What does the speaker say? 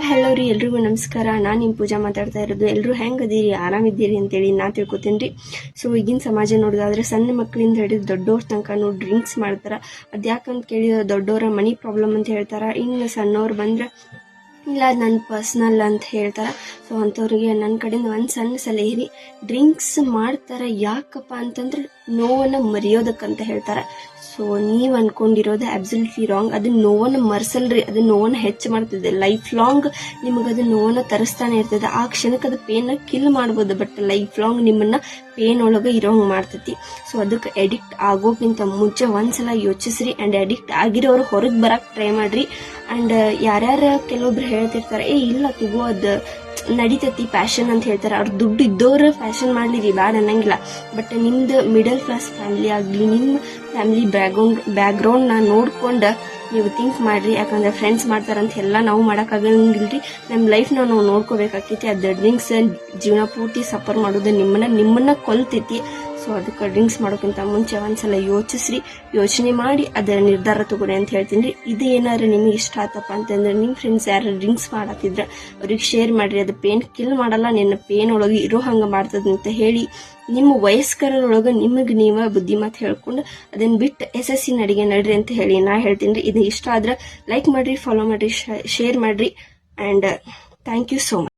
Hello ರೀ, ಎಲ್ರಿಗೂ ನಮಸ್ಕಾರ. ನಾನು ನಿಮ್ಮ ಪೂಜಾ ಮಾತಾಡ್ತಾ ಇರೋದು. ಎಲ್ಲರೂ ಹೆಂಗದೀರಿ, ಆರಾಮಿದ್ದೀರಿ ಅಂತೇಳಿ ನಾ ತಿಳ್ಕೊತೀನಿ ರೀ. ಸೊ ಈಗಿನ ಸಮಾಜ ನೋಡೋದಾದ್ರೆ ಸಣ್ಣ ಮಕ್ಕಳಿಂದ ಹಿಡಿದು ದೊಡ್ಡವ್ರ ತನಕ ಡ್ರಿಂಕ್ಸ್ ಮಾಡ್ತಾರೆ. ಅದ್ಯಾಕಂತ ಕೇಳಿದ್ರೆ ದೊಡ್ಡವರ ಮನಿ ಪ್ರಾಬ್ಲಮ್ ಅಂತ ಹೇಳ್ತಾರೆ. ಇನ್ನು ಸಣ್ಣವ್ರು ಬಂದ್ರೆ ಇಲ್ಲ ನನ್ನ ಪರ್ಸ್ನಲ್ ಅಂತ ಹೇಳ್ತಾರೆ. ಸೊ ಅಂಥವ್ರಿಗೆ ನನ್ನ ಕಡೆಯಿಂದ ಒಂದು ಸಣ್ಣ ಸಲಹೆ ರೀ, ಡ್ರಿಂಕ್ಸ್ ಮಾಡ್ತಾರೆ ಯಾಕಪ್ಪ ಅಂತಂದ್ರೆ ನೋವನ್ನು ಮರೆಯೋದಕ್ಕಂತ ಹೇಳ್ತಾರೆ. ಸೊ ನೀವು ಅನ್ಕೊಂಡಿರೋದು ಅಬ್ಸಲ್ಯೂಟ್ಲಿ ರಾಂಗ್. ಅದು ನೋವನ್ನು ಮರ್ಸಲ್ರಿ, ಅದು ನೋವನ್ನು ಹೆಚ್ಚು ಮಾಡ್ತದೆ. ಲೈಫ್ ಲಾಂಗ್ ನಿಮಗೆ ಅದು ನೋವನ್ನು ತರಿಸ್ತಾನೆ ಇರ್ತದೆ. ಆ ಕ್ಷಣಕ್ಕೆ ಅದು ಪೇನ್ನ ಕಿಲ್ ಮಾಡ್ಬೋದು, ಬಟ್ ಲೈಫ್ ಲಾಂಗ್ ನಿಮ್ಮನ್ನ ಪೇನ್ ಒಳಗೆ ಇರೋಂಗೆ ಮಾಡ್ತೈತಿ. ಸೊ ಅದಕ್ಕೆ ಅಡಿಕ್ಟ್ ಆಗೋಕ್ಕಿಂತ ಮುಂಚೆ ಒಂದ್ಸಲ ಯೋಚಿಸ್ರಿ. ಆ್ಯಂಡ್ ಅಡಿಕ್ಟ್ ಆಗಿರೋರು ಹೊರಗೆ ಬರಕ್ಕೆ ಟ್ರೈ ಮಾಡ್ರಿ. ಆ್ಯಂಡ್ ಯಾರ್ಯಾರು ಕೆಲವೊಬ್ರು ಹೇಳ್ತಿರ್ತಾರೆ, ಇಲ್ಲ ತಗೋ ಅದು ನಡೀತೈತಿ ಪ್ಯಾಷನ್ ಅಂತ ಹೇಳ್ತಾರೆ. ಅವ್ರು ದುಡ್ಡು ಇದ್ದವ್ರು ಫ್ಯಾಷನ್ ಮಾಡ್ಲಿರಿ, ಬ್ಯಾಡ್ ಅನ್ನಂಗಿಲ್ಲ. ಬಟ್ ನಿಮ್ದು ಮಿಡಲ್ ಕ್ಲಾಸ್ ಫ್ಯಾಮಿಲಿ ಆಗಲಿ, ನಿಮ್ಮ ಫ್ಯಾಮಿಲಿ ಬ್ಯಾಕ್ಗ್ರೌಂಡ್ನ ನೋಡ್ಕೊಂಡು ನೀವು ಥಿಂಕ್ ಮಾಡ್ರಿ. ಯಾಕಂದ್ರೆ ಫ್ರೆಂಡ್ಸ್ ಮಾಡ್ತಾರಂತ ಎಲ್ಲ ನಾವು ಮಾಡೋಕ್ಕಾಗಂಗಿಲ್ರಿ. ನಮ್ಮ ಲೈಫ್ನ ನಾವು ನೋಡ್ಕೋಬೇಕಾಕೈತಿ. ಅದು ಡ್ರಿಂಕ್ಸ್ ಜೀವನ ಪೂರ್ತಿ ಸಫರ್ ಮಾಡೋದು ನಿಮ್ಮನ್ನ ಕೊಲ್ತೈತಿ. ಸೊ ಅದಕ್ಕೆ ಡ್ರಿಂಕ್ಸ್ ಮಾಡೋಕ್ಕಿಂತ ಮುಂಚೆ ಒಂದ್ಸಲ ಯೋಚಿಸ್ರಿ, ಯೋಚನೆ ಮಾಡಿ ಅದರ ನಿರ್ಧಾರ ತಗೋರಿ ಅಂತ ಹೇಳ್ತೀನಿ ರೀ. ಇದು ಏನಾದ್ರು ನಿಮಗೆ ಇಷ್ಟ ಆತಪ್ಪ ಅಂತಂದ್ರೆ ನಿಮ್ಮ ಫ್ರೆಂಡ್ಸ್ ಯಾರು ಡ್ರಿಂಕ್ಸ್ ಮಾಡತ್ತಿದ್ರೆ ಅವ್ರಿಗೆ ಶೇರ್ ಮಾಡ್ರಿ. ಅದು ಪೇನ್ ಕಿಲ್ ಮಾಡಲ್ಲ, ನಿನ್ನ ಪೇನ್ ಒಳಗೆ ಇರೋ ಹಂಗೆ ಮಾಡ್ತದೆ ಅಂತ ಹೇಳಿ ನಿಮ್ಮ ವಯಸ್ಕರೊಳಗೆ ನಿಮಗೆ ನೀವೇ ಬುದ್ಧಿ ಮಾತು ಹೇಳ್ಕೊಂಡು ಅದನ್ನ ಬಿಟ್ಟು ಯಶಸ್ಸಿನ ಅಡಿಗೆ ನಡ್ರಿ ಅಂತ ಹೇಳಿ ನಾ ಹೇಳ್ತೀನಿ ರೀ. ಇದು ಇಷ್ಟ ಆದ್ರೆ ಲೈಕ್ ಮಾಡ್ರಿ, ಫಾಲೋ ಮಾಡ್ರಿ, ಶೇರ್ ಮಾಡ್ರಿ. And thank you so much.